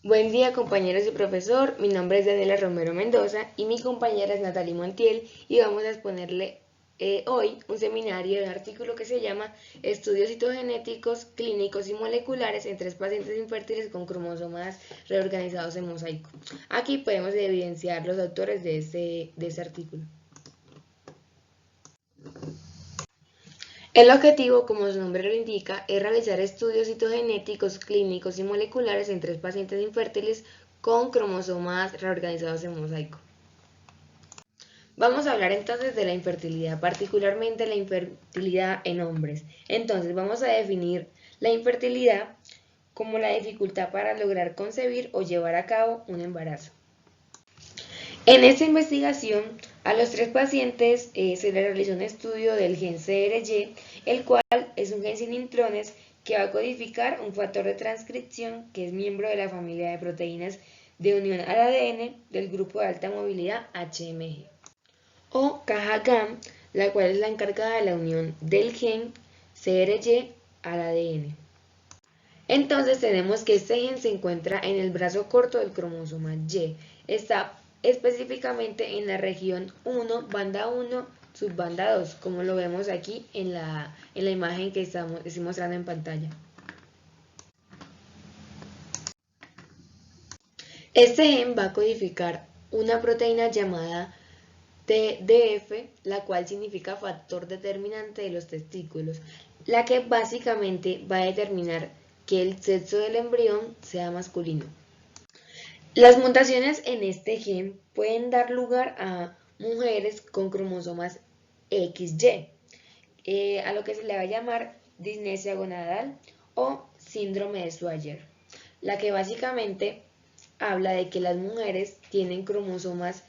Buen día compañeros y profesor, mi nombre es Daniela Romero Mendoza y mi compañera es Natalie Montiel y vamos a exponerle hoy un seminario de artículo que se llama Estudios citogenéticos, clínicos y moleculares en 3 pacientes infértiles con cromosomas reorganizados en mosaico. Aquí podemos evidenciar los autores de este artículo. El objetivo, como su nombre lo indica, es realizar estudios citogenéticos, clínicos y moleculares en 3 pacientes infértiles con cromosomas reorganizados en mosaico. Vamos a hablar entonces de la infertilidad, particularmente la infertilidad en hombres. Entonces vamos a definir la infertilidad como la dificultad para lograr concebir o llevar a cabo un embarazo. En esta investigación, a los 3 pacientes se les realizó un estudio del gen CRY, el cual es un gen sin intrones que va a codificar un factor de transcripción que es miembro de la familia de proteínas de unión al ADN del grupo de alta movilidad HMG, o caja GAM, la cual es la encargada de la unión del gen CRY al ADN. Entonces tenemos que este gen se encuentra en el brazo corto del cromosoma Y. Está específicamente en la región 1, banda 1, subbanda 2, como lo vemos aquí en la imagen que estoy mostrando en pantalla. Este gen va a codificar una proteína llamada TDF, la cual significa factor determinante de los testículos, la que básicamente va a determinar que el sexo del embrión sea masculino. Las mutaciones en este gen pueden dar lugar a mujeres con cromosomas XY, a lo que se le va a llamar disnesia gonadal o síndrome de Swyer, la que básicamente habla de que las mujeres tienen cromosomas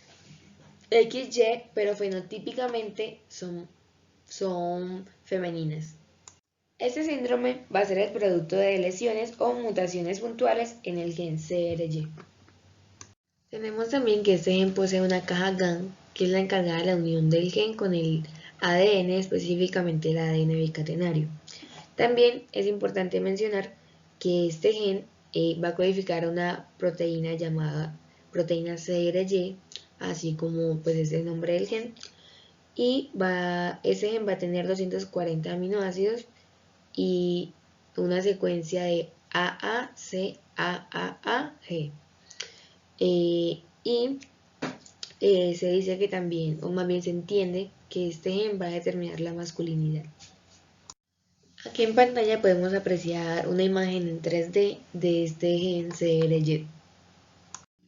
XY, pero fenotípicamente son femeninas. Este síndrome va a ser el producto de lesiones o mutaciones puntuales en el gen CRY. Tenemos también que este gen posee una caja GAN, que es la encargada de la unión del gen con el ADN, específicamente el ADN bicatenario. También es importante mencionar que este gen va a codificar una proteína llamada proteína CRY, así como pues es el nombre del gen, y ese gen va a tener 240 aminoácidos y una secuencia de AACAAG. Se dice que también, o más bien se entiende, que este gen va a determinar la masculinidad. Aquí en pantalla podemos apreciar una imagen en 3D de este gen CRY.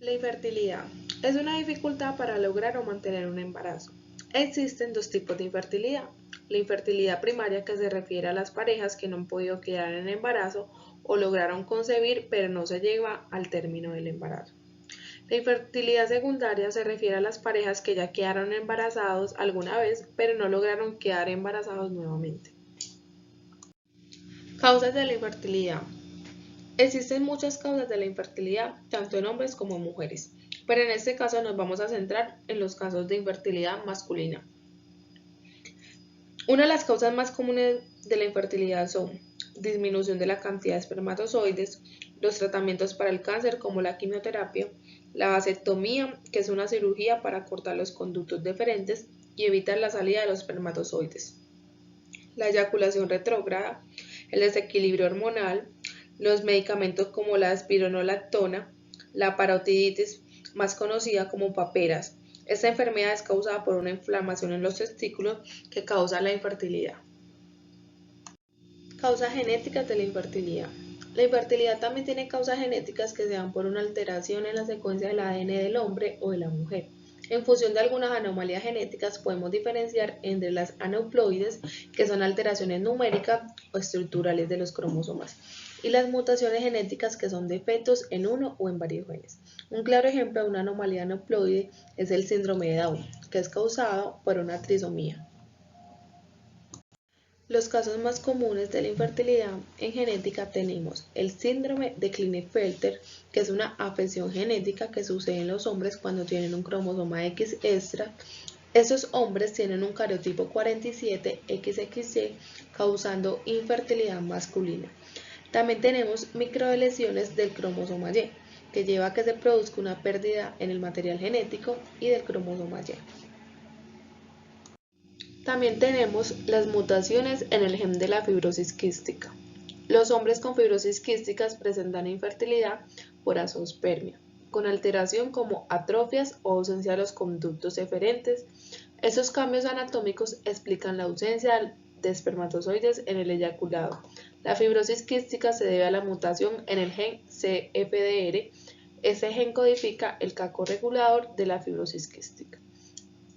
La infertilidad es una dificultad para lograr o mantener un embarazo. Existen 2 tipos de infertilidad. La infertilidad primaria, que se refiere a las parejas que no han podido quedar en embarazo o lograron concebir pero no se llega al término del embarazo. La infertilidad secundaria se refiere a las parejas que ya quedaron embarazados alguna vez pero no lograron quedar embarazados nuevamente. Causas de la infertilidad. Existen muchas causas de la infertilidad, tanto en hombres como en mujeres, pero en este caso nos vamos a centrar en los casos de infertilidad masculina. Una de las causas más comunes de la infertilidad son disminución de la cantidad de espermatozoides, los tratamientos para el cáncer como la quimioterapia, la vasectomía, que es una cirugía para cortar los conductos deferentes y evitar la salida de los espermatozoides, la eyaculación retrógrada, el desequilibrio hormonal, los medicamentos como la espironolactona, la parotiditis, más conocida como paperas. Esta enfermedad es causada por una inflamación en los testículos que causa la infertilidad. Causas genéticas de la infertilidad. La infertilidad también tiene causas genéticas que se dan por una alteración en la secuencia del ADN del hombre o de la mujer. En función de algunas anomalías genéticas podemos diferenciar entre las aneuploides, que son alteraciones numéricas o estructurales de los cromosomas, y las mutaciones genéticas, que son defectos en uno o en varios genes. Un claro ejemplo de una anomalía aneuploide es el síndrome de Down, que es causado por una trisomía. Los casos más comunes de la infertilidad en genética tenemos el síndrome de Klinefelter, que es una afección genética que sucede en los hombres cuando tienen un cromosoma X extra. Estos hombres tienen un cariotipo 47 XXY, causando infertilidad masculina. También tenemos microlesiones del cromosoma Y, que lleva a que se produzca una pérdida en el material genético y del cromosoma Y. También tenemos las mutaciones en el gen de la fibrosis quística. Los hombres con fibrosis quísticas presentan infertilidad por azoospermia, con alteración como atrofias o ausencia de los conductos eferentes. Estos cambios anatómicos explican la ausencia de espermatozoides en el eyaculado. La fibrosis quística se debe a la mutación en el gen CFDR. Ese gen codifica el caco regulador de la fibrosis quística.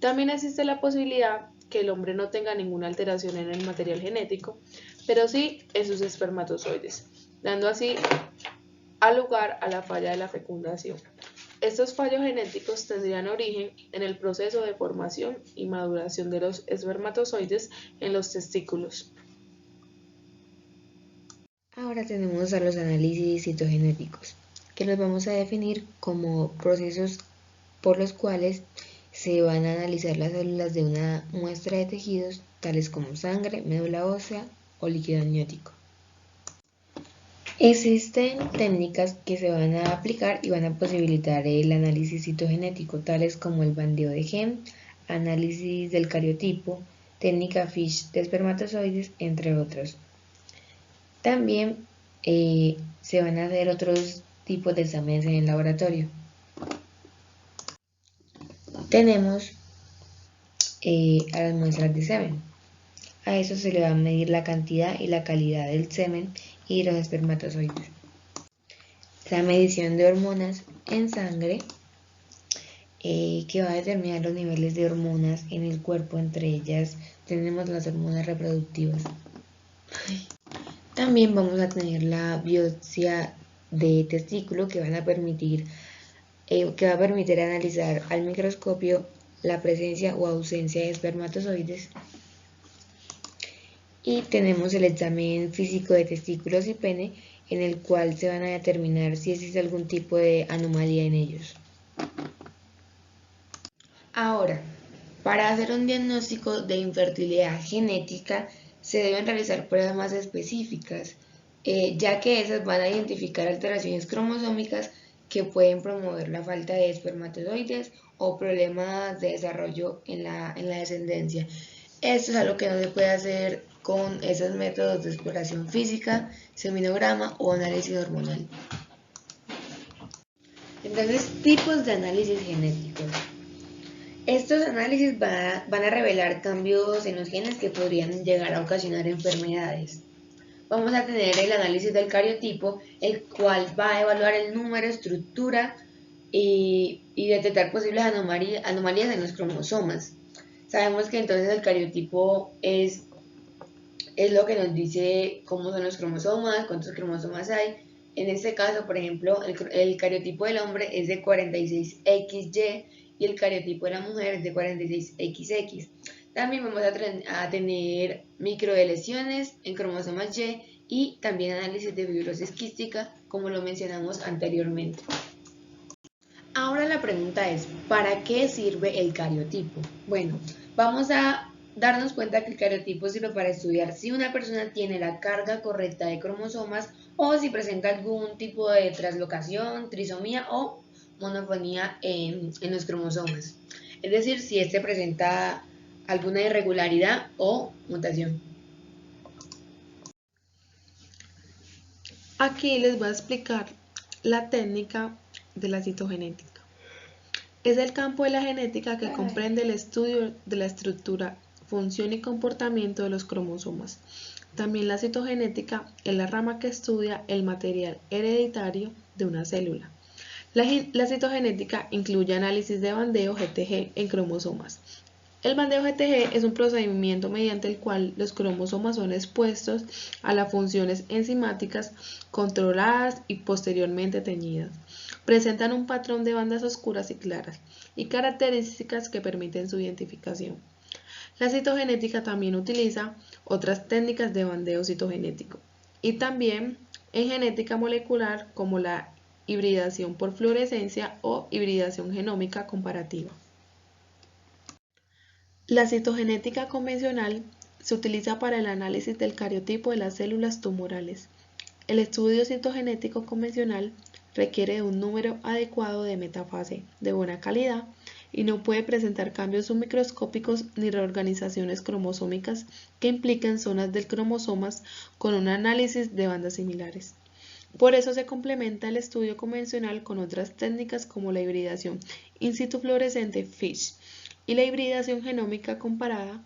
También existe la posibilidad que el hombre no tenga ninguna alteración en el material genético, pero sí en sus espermatozoides, dando así lugar a la falla de la fecundación. Estos fallos genéticos tendrían origen en el proceso de formación y maduración de los espermatozoides en los testículos. Ahora tenemos a los análisis citogenéticos, que los vamos a definir como procesos por los cuales se van a analizar las células de una muestra de tejidos, tales como sangre, médula ósea o líquido amniótico. Existen técnicas que se van a aplicar y van a posibilitar el análisis citogenético, tales como el bandeo de gen, análisis del cariotipo, técnica FISH de espermatozoides, entre otros. También se van a hacer otros tipos de exámenes en el laboratorio. Tenemos a las muestras de semen. A eso se le va a medir la cantidad y la calidad del semen y los espermatozoides. La medición de hormonas en sangre, que va a determinar los niveles de hormonas en el cuerpo. Entre ellas tenemos las hormonas reproductivas. También vamos a tener la biopsia de testículo, que va a permitir analizar al microscopio la presencia o ausencia de espermatozoides. Y tenemos el examen físico de testículos y pene, en el cual se van a determinar si existe algún tipo de anomalía en ellos. Ahora, para hacer un diagnóstico de infertilidad genética, se deben realizar pruebas más específicas, ya que esas van a identificar alteraciones cromosómicas que pueden promover la falta de espermatozoides o problemas de desarrollo en la descendencia. Esto es algo que no se puede hacer con esos métodos de exploración física, seminograma o análisis hormonal. Entonces, tipos de análisis genéticos. Estos análisis van a revelar cambios en los genes que podrían llegar a ocasionar enfermedades. Vamos a tener el análisis del cariotipo, el cual va a evaluar el número, estructura y detectar posibles anomalías en los cromosomas. Sabemos que entonces el cariotipo es lo que nos dice cómo son los cromosomas, cuántos cromosomas hay. En este caso, por ejemplo, el cariotipo del hombre es de 46XY y el cariotipo de la mujer es de 46XX. También vamos a tener microlesiones en cromosomas y también análisis de fibrosis quística, como lo mencionamos anteriormente. Ahora la pregunta es, ¿para qué sirve el cariotipo? Bueno, vamos a darnos cuenta que el cariotipo sirve para estudiar si una persona tiene la carga correcta de cromosomas o si presenta algún tipo de traslocación, trisomía o monofonía en los cromosomas. Es decir, si este presenta alguna irregularidad o mutación. Aquí les voy a explicar la técnica de la citogenética. Es el campo de la genética que comprende el estudio de la estructura, función y comportamiento de los cromosomas. También la citogenética es la rama que estudia el material hereditario de una célula. La citogenética incluye análisis de bandeo GTG en cromosomas. El bandeo GTG es un procedimiento mediante el cual los cromosomas son expuestos a las funciones enzimáticas controladas y posteriormente teñidas. Presentan un patrón de bandas oscuras y claras y características que permiten su identificación. La citogenética también utiliza otras técnicas de bandeo citogenético y también en genética molecular como la hibridación por fluorescencia o hibridación genómica comparativa. La citogenética convencional se utiliza para el análisis del cariotipo de las células tumorales. El estudio citogenético convencional requiere de un número adecuado de metafase de buena calidad y no puede presentar cambios submicroscópicos ni reorganizaciones cromosómicas que impliquen zonas del cromosomas con un análisis de bandas similares. Por eso se complementa el estudio convencional con otras técnicas como la hibridación in situ fluorescente FISH y la hibridación genómica comparada.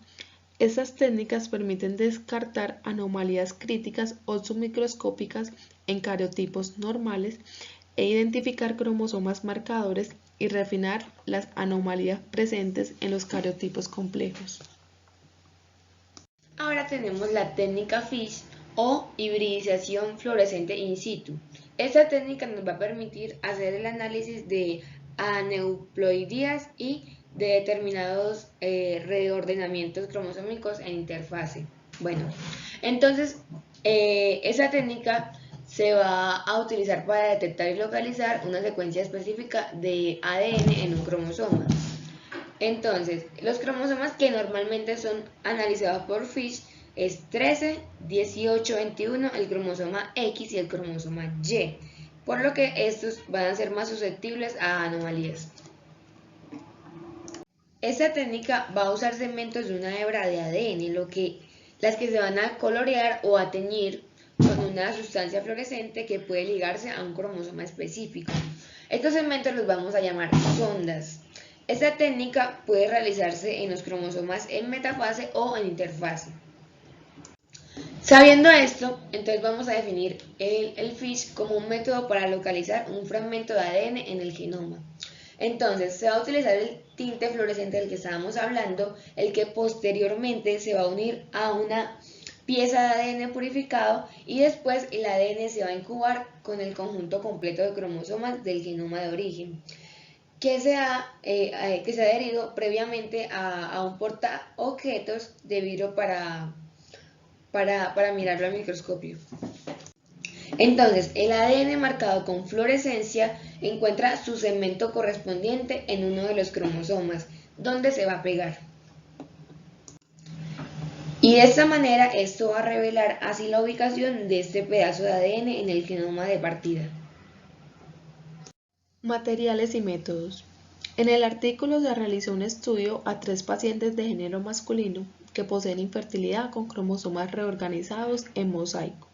Estas técnicas permiten descartar anomalías críticas o submicroscópicas en cariotipos normales e identificar cromosomas marcadores y refinar las anomalías presentes en los cariotipos complejos. Ahora tenemos la técnica FISH o hibridización fluorescente in situ. Esta técnica nos va a permitir hacer el análisis de aneuploidías y de determinados reordenamientos cromosómicos en interfase. Bueno, entonces esa técnica se va a utilizar para detectar y localizar una secuencia específica de ADN en un cromosoma. Entonces, los cromosomas que normalmente son analizados por FISH es 13, 18, 21, el cromosoma X y el cromosoma Y, por lo que estos van a ser más susceptibles a anomalías. Esta técnica va a usar segmentos de una hebra de ADN, las que se van a colorear o a teñir con una sustancia fluorescente que puede ligarse a un cromosoma específico. Estos segmentos los vamos a llamar sondas. Esta técnica puede realizarse en los cromosomas en metafase o en interfase. Sabiendo esto, entonces vamos a definir el FISH como un método para localizar un fragmento de ADN en el genoma. Entonces se va a utilizar el tinte fluorescente del que estábamos hablando, el que posteriormente se va a unir a una pieza de ADN purificado y después el ADN se va a incubar con el conjunto completo de cromosomas del genoma de origen que se ha adherido previamente a un portaobjetos de vidrio para mirarlo al microscopio. Entonces, el ADN marcado con fluorescencia encuentra su segmento correspondiente en uno de los cromosomas, donde se va a pegar. Y de esta manera, esto va a revelar así la ubicación de este pedazo de ADN en el genoma de partida. Materiales y métodos. En el artículo se realizó un estudio a 3 pacientes de género masculino que poseen infertilidad con cromosomas reorganizados en mosaico.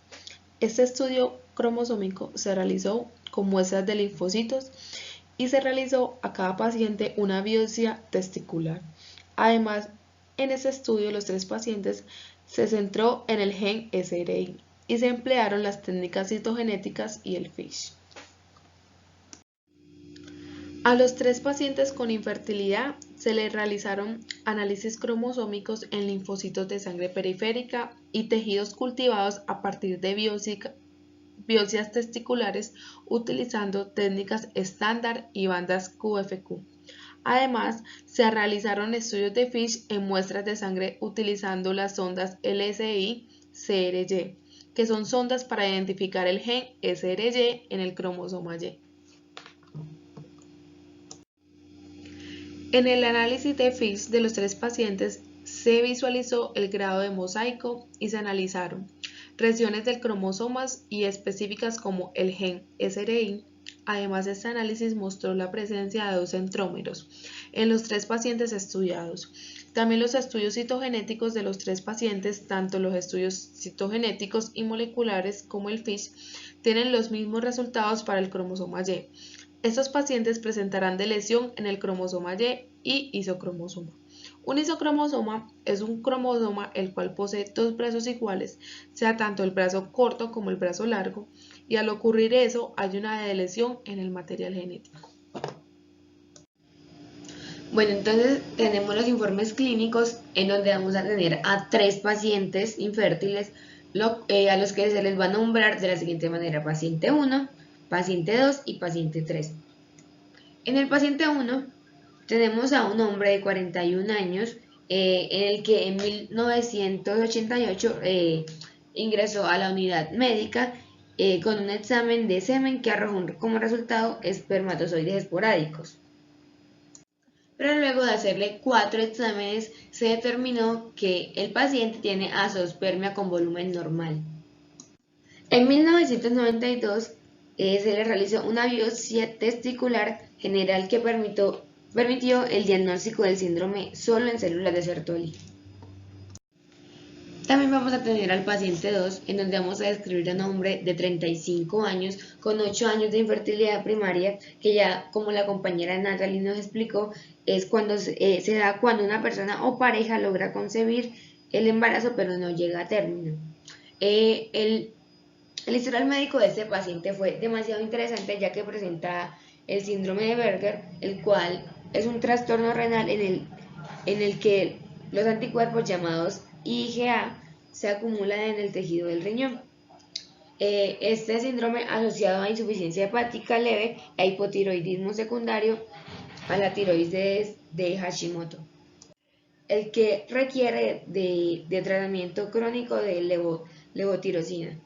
Este estudio cromosómico se realizó con muestras de linfocitos y se realizó a cada paciente una biopsia testicular. Además, en este estudio los 3 pacientes se centró en el gen SRI y se emplearon las técnicas citogenéticas y el FISH. A los 3 pacientes con infertilidad se les realizaron análisis cromosómicos en linfocitos de sangre periférica y tejidos cultivados a partir de biopsias testiculares utilizando técnicas estándar y bandas QFQ. Además, se realizaron estudios de FISH en muestras de sangre utilizando las sondas LSI-CRY, que son sondas para identificar el gen SRY en el cromosoma Y. En el análisis de FISH de los 3 pacientes se visualizó el grado de mosaico y se analizaron regiones del cromosomas y específicas como el gen SRI. Además, este análisis mostró la presencia de 2 centrómeros en los 3 pacientes estudiados. También los estudios citogenéticos de los 3 pacientes, tanto los estudios citogenéticos y moleculares como el FISH, tienen los mismos resultados para el cromosoma Y. Estos pacientes presentarán de lesión en el cromosoma Y y isocromosoma. Un isocromosoma es un cromosoma el cual posee 2 brazos iguales, sea tanto el brazo corto como el brazo largo, y al ocurrir eso hay una lesión en el material genético. Bueno, entonces tenemos los informes clínicos en donde vamos a tener a 3 pacientes infértiles a los que se les va a nombrar de la siguiente manera: paciente 1, paciente 2 y paciente 3. En el paciente 1 tenemos a un hombre de 41 años en el que en 1988 ingresó a la unidad médica con un examen de semen que arrojó como resultado espermatozoides esporádicos. Pero luego de hacerle 4 exámenes se determinó que el paciente tiene azoospermia con volumen normal. En 1992 se le realizó una biopsia testicular general que permitió el diagnóstico del síndrome solo en células de Sertoli. También vamos a tener al paciente 2, en donde vamos a describir a un hombre de 35 años con 8 años de infertilidad primaria, que ya como la compañera Natalie nos explicó, es cuando se da cuando una persona o pareja logra concebir el embarazo pero no llega a término. El historial médico de este paciente fue demasiado interesante, ya que presenta el síndrome de Berger, el cual es un trastorno renal en el que los anticuerpos llamados IgA se acumulan en el tejido del riñón. Este síndrome asociado a insuficiencia hepática leve e hipotiroidismo secundario a la tiroides de Hashimoto, el que requiere de tratamiento crónico de levotirosina.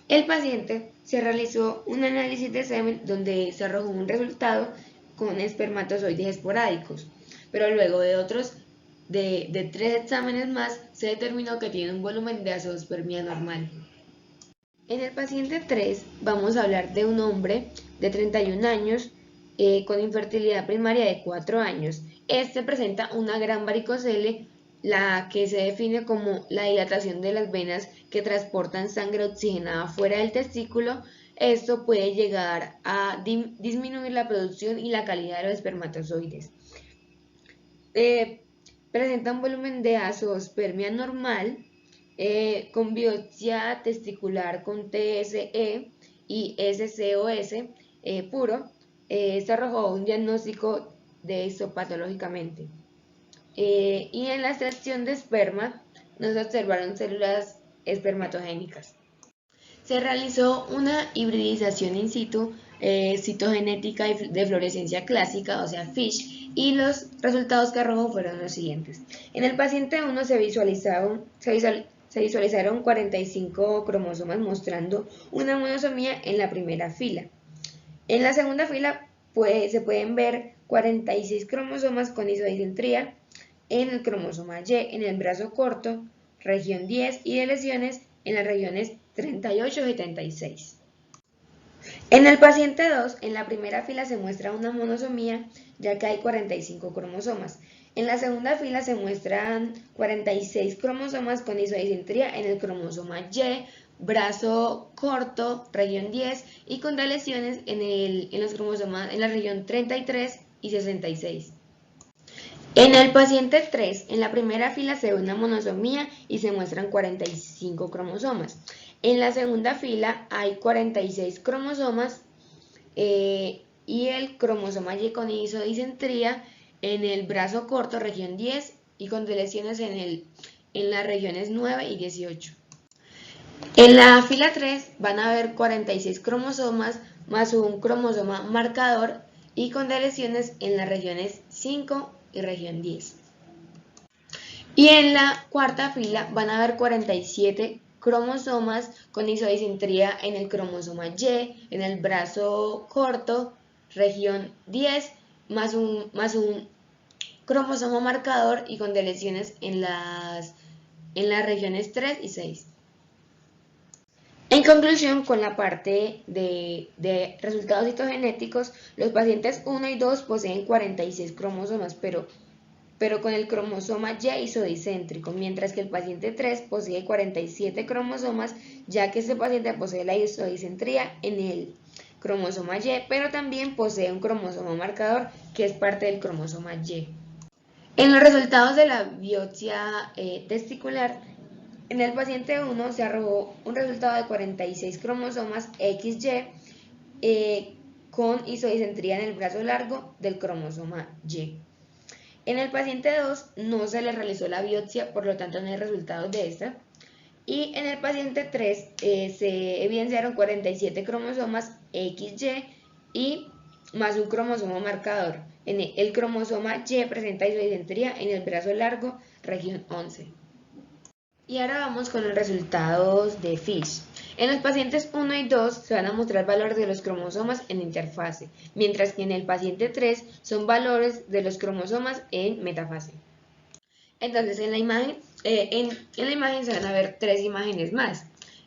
El paciente se realizó un análisis de semen donde se arrojó un resultado con espermatozoides esporádicos, pero luego de 3 exámenes más se determinó que tiene un volumen de azoospermia normal. En el paciente 3 vamos a hablar de un hombre de 31 años con infertilidad primaria de 4 años. Este presenta una gran varicocele, la que se define como la dilatación de las venas que transportan sangre oxigenada fuera del testículo. Esto puede llegar a disminuir la producción y la calidad de los espermatozoides. Presenta un volumen de azoospermia normal, con biopsia testicular con TSE y SCOS puro. Se arrojó un diagnóstico de histopatológicamente. Y en la extracción de esperma no se observaron células espermatogénicas. Se realizó una hibridización in situ, citogenética de fluorescencia clásica, o sea FISH, y los resultados que arrojó fueron los siguientes. En el paciente 1 se visualizaron 45 cromosomas mostrando una monosomía en la primera fila. En la segunda fila se pueden ver 46 cromosomas con isodisentría en el cromosoma Y, en el brazo corto, región 10, y de lesiones en las regiones 38 y 76. En el paciente 2, en la primera fila se muestra una monosomía, ya que hay 45 cromosomas. En la segunda fila se muestran 46 cromosomas con isodisentría en el cromosoma Y, brazo corto, región 10, y con deleciones en los cromosomas en la región 33 y 66. En el paciente 3, en la primera fila se ve una monosomía y se muestran 45 cromosomas. En la segunda fila hay 46 cromosomas y el cromosoma Y con isodisentría en el brazo corto, región 10, y con deleciones en las regiones 9 y 18. En la fila 3 van a haber 46 cromosomas más un cromosoma marcador y con deleciones en las regiones 5 y región 10. Y en la cuarta fila van a haber 47 cromosomas con isodisentría en el cromosoma Y, en el brazo corto, región 10, más un cromosoma marcador y con deleciones en las regiones 3 y 6. En conclusión, con la parte de resultados citogenéticos, los pacientes 1 y 2 poseen 46 cromosomas, pero con el cromosoma Y isodicéntrico, mientras que el paciente 3 posee 47 cromosomas, ya que este paciente posee la isodicentría en el cromosoma Y, pero también posee un cromosoma marcador que es parte del cromosoma Y. En los resultados de la biopsia testicular, en el paciente 1 se arrojó un resultado de 46 cromosomas XY con isodisentría en el brazo largo del cromosoma Y. En el paciente 2 no se le realizó la biopsia, por lo tanto no hay resultados de esta. Y en el paciente 3 se evidenciaron 47 cromosomas XY y más un cromosoma marcador. El cromosoma Y presenta isodisentría en el brazo largo, región 11. Y ahora vamos con los resultados de FISH. En los pacientes 1 y 2 se van a mostrar valores de los cromosomas en interfase, mientras que en el paciente 3 son valores de los cromosomas en metafase. Entonces en la imagen se van a ver 3 imágenes más.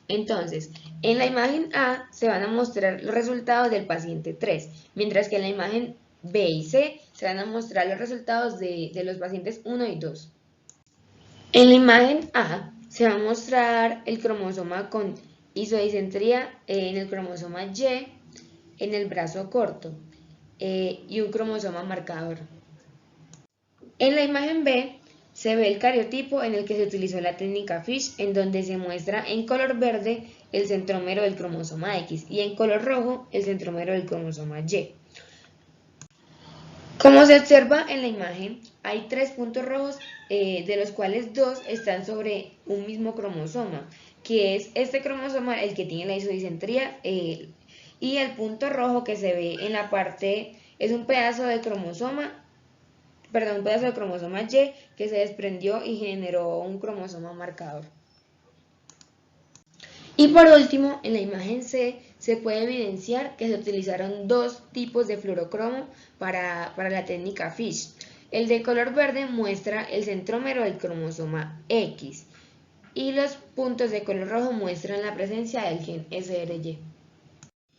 Entonces, en la imagen A se van a mostrar los resultados del paciente 3, mientras que en la imagen B y C se van a mostrar los resultados de los pacientes 1 y 2. En la imagen A se va a mostrar el cromosoma con isodisentría en el cromosoma Y en el brazo corto y un cromosoma marcador. En la imagen B se ve el cariotipo en el que se utilizó la técnica Fish, en donde se muestra en color verde el centrómero del cromosoma X y en color rojo el centrómero del cromosoma Y. Como se observa en la imagen, hay 3 puntos rojos, de los cuales 2 están sobre un mismo cromosoma, que es este cromosoma el que tiene la isodisentría, y el punto rojo que se ve en la parte es un pedazo de cromosoma Y que se desprendió y generó un cromosoma marcador. Y por último, en la imagen C se puede evidenciar que se utilizaron 2 tipos de fluorocromo para la técnica Fish. El de color verde muestra el centrómero del cromosoma X y los puntos de color rojo muestran la presencia del gen SRY.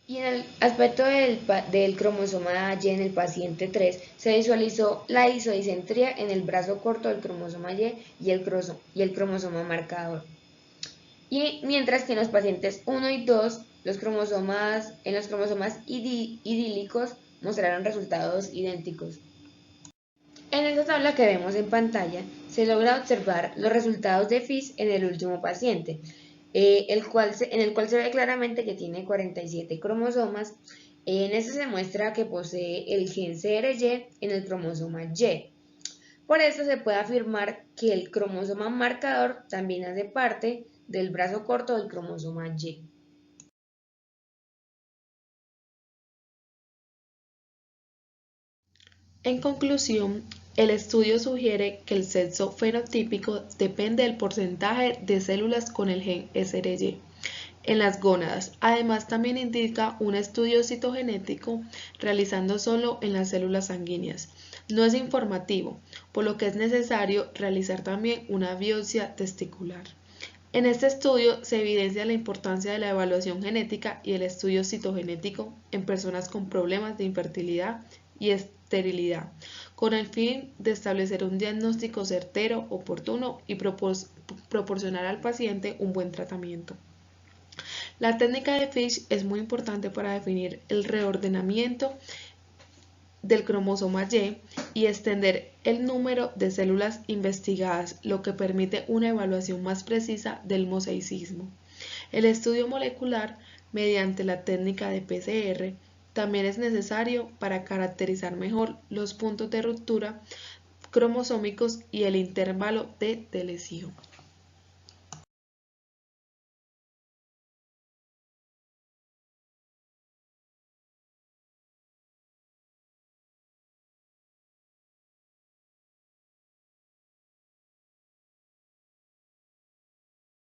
Y en el aspecto del cromosoma Y en el paciente 3 se visualizó la isodisentría en el brazo corto del cromosoma Y y el cromosoma marcador. Y mientras que en los pacientes 1 y 2, los cromosomas idílicos mostraron resultados idénticos. En esta tabla que vemos en pantalla, se logra observar los resultados de Fish en el último paciente, en el cual se ve claramente que tiene 47 cromosomas. En este se muestra que posee el gen CRY en el cromosoma Y. Por eso se puede afirmar que el cromosoma marcador también hace parte del brazo corto del cromosoma Y. En conclusión, el estudio sugiere que el sexo fenotípico depende del porcentaje de células con el gen SRY en las gónadas. Además, también indica un estudio citogenético realizando solo en las células sanguíneas. No es informativo, por lo que es necesario realizar también una biopsia testicular. En este estudio se evidencia la importancia de la evaluación genética y el estudio citogenético en personas con problemas de infertilidad y esterilidad, con el fin de establecer un diagnóstico certero, oportuno y proporcionar al paciente un buen tratamiento. La técnica de Fish es muy importante para definir el reordenamiento del cromosoma Y extender el número de células investigadas, lo que permite una evaluación más precisa del mosaicismo. El estudio molecular mediante la técnica de PCR también es necesario para caracterizar mejor los puntos de ruptura cromosómicos y el intervalo de lesión.